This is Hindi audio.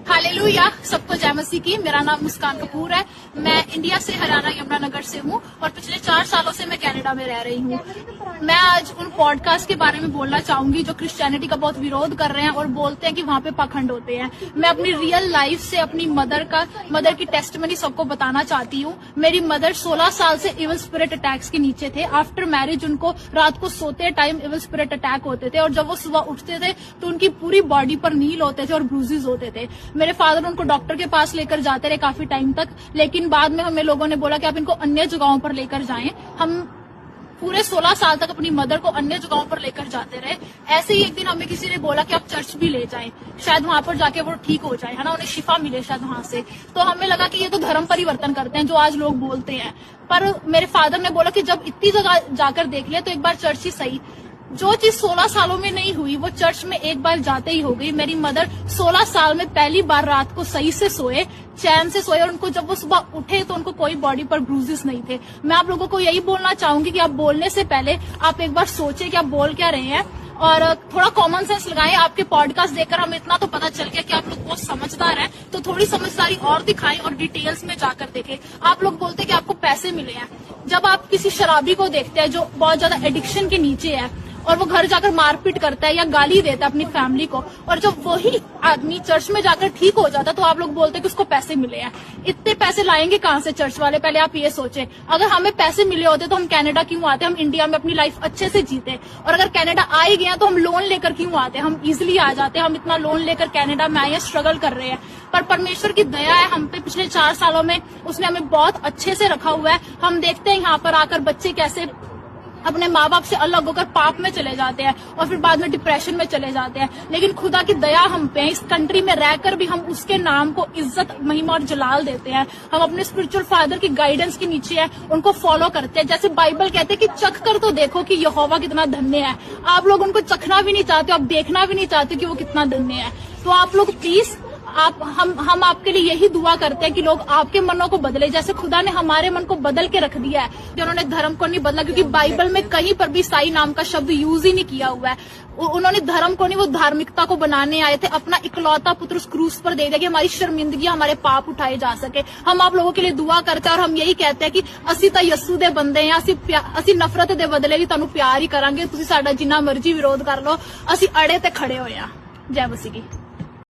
हालेलुया, सबको जय मसीह की। मेरा नाम मुस्कान कपूर है। मैं इंडिया से हरियाणा यमुनानगर से हूँ और पिछले 4 सालों से मैं कनाडा में रह रही हूँ। मैं आज उन पॉडकास्ट के बारे में बोलना चाहूंगी जो क्रिश्चियनिटी का बहुत विरोध कर रहे हैं और बोलते हैं कि वहाँ पे पाखंड होते हैं। मैं अपनी रियल लाइफ से अपनी मदर की टेस्टमनी सबको बताना चाहती हूँ। मेरी मदर 16 साल से इविल स्पिरिट अटैक्स के नीचे थे। आफ्टर मैरिज उनको रात को सोते टाइम इविल स्पिरिट अटैक होते थे और जब वो सुबह उठते थे तो उनकी पूरी बॉडी पर नील होते थे और ब्रूजेस होते थे। मेरे फादर उनको डॉक्टर के पास लेकर जाते रहे काफी टाइम तक, लेकिन बाद में हमें लोगों ने बोला कि आप इनको अन्य जगहों पर लेकर जाएं। हम पूरे 16 साल तक अपनी मदर को अन्य जगहों पर लेकर जाते रहे। ऐसे ही एक दिन हमें किसी ने बोला कि आप चर्च भी ले जाएं, शायद वहां पर जाके वो ठीक हो जाए, है ना, उन्हें शिफा मिले शायद वहां से। तो हमें लगा कि ये तो धर्म परिवर्तन करते हैं जो आज लोग बोलते हैं। पर मेरे फादर ने बोला कि जब इतनी जगह जाकर देख लिया तो एक बार चर्च ही सही। जो चीज 16 सालों में नहीं हुई वो चर्च में एक बार जाते ही हो गई। मेरी मदर 16 साल में पहली बार रात को सही से सोए, चैन से सोए, और उनको जब वो सुबह उठे तो उनको कोई बॉडी पर ब्रूजेस नहीं थे। मैं आप लोगों को यही बोलना चाहूंगी कि आप बोलने से पहले आप एक बार सोचें कि आप बोल क्या रहे हैं और थोड़ा कॉमन सेंस लगाएं। आपके पॉडकास्ट देखकर हमें इतना तो पता चल गया कि आप लोग बहुत समझदार हैं, तो थोड़ी समझदारी और दिखाएं और डिटेल्स में जाकर देखें। आप लोग बोलते हैं कि आपको पैसे मिले हैं। जब आप किसी शराबी को देखते हैं जो बहुत ज्यादा एडिक्शन के नीचे है और वो घर जाकर मारपीट करता है या गाली देता है अपनी फैमिली को, और जब वही आदमी चर्च में जाकर ठीक हो जाता है तो आप लोग बोलते हैं कि उसको पैसे मिले हैं। इतने पैसे लाएंगे कहां से चर्च वाले? पहले आप ये सोचें। अगर हमें पैसे मिले होते तो हम कनाडा क्यों आते? हम इंडिया में अपनी लाइफ अच्छे से जीते। और अगर कनाडा आ ही गया तो हम लोन लेकर क्यों आते? हम इजिली आ जाते। हम इतना लोन लेकर कनाडा में आए, स्ट्रगल कर रहे हैं, पर परमेश्वर की दया है हम पे। पिछले 4 सालों में उसने हमें बहुत अच्छे से रखा हुआ है। हम देखते हैं यहाँ पर आकर बच्चे कैसे अपने माँ बाप से अलग होकर पाप में चले जाते हैं और फिर बाद में डिप्रेशन में चले जाते हैं, लेकिन खुदा की दया हम पे है। इस कंट्री में रहकर भी हम उसके नाम को इज्जत, महिमा और जलाल देते हैं। हम अपने स्पिरिचुअल फादर की गाइडेंस के नीचे है, उनको फॉलो करते हैं। जैसे बाइबल कहते हैं कि चख कर तो देखो कि यहोवा कितना धन्य है। आप लोग उनको चखना भी नहीं चाहते, आप देखना भी नहीं चाहते कि वो कितना धन्य है। तो आप लोग प्लीज हम आपके लिए यही दुआ करते हैं कि लोग आपके मनों को बदले, जैसे खुदा ने हमारे मन को बदल के रख दिया है कि उन्होंने धर्म को नहीं बदला, क्योंकि बाइबल में कहीं पर भी ईसाई नाम का शब्द यूज ही नहीं किया हुआ है। उन्होंने धर्म को नहीं, वो धार्मिकता को बनाने आए थे। अपना इकलौता पुत्र उस क्रूस पर दे दिया कि हमारी शर्मिंदगी, हमारे पाप उठाए जा सके। हम आप लोगों के लिए दुआ करते हैं और हम यही कहते हैं कि ਅਸੀਂ ਤਾਂ ਯਸੂ ਦੇ ਬੰਦੇ ਹਾਂ, ਅਸੀਂ ਨਫ਼ਰਤ ਦੇ ਬਦਲੇ ਵੀ ਤੁਹਾਨੂੰ ਪਿਆਰ ਹੀ ਕਰਾਂਗੇ। ਤੁਸੀਂ ਸਾਡਾ ਜਿੰਨਾ ਮਰਜ਼ੀ ਵਿਰੋਧ ਕਰ ਲਓ, ਅਸੀਂ ਅੜੇ ਤੇ ਖੜੇ ਹੋਏ ਹਾਂ। ਜੈ ਮਸੀਹ ਕੀ।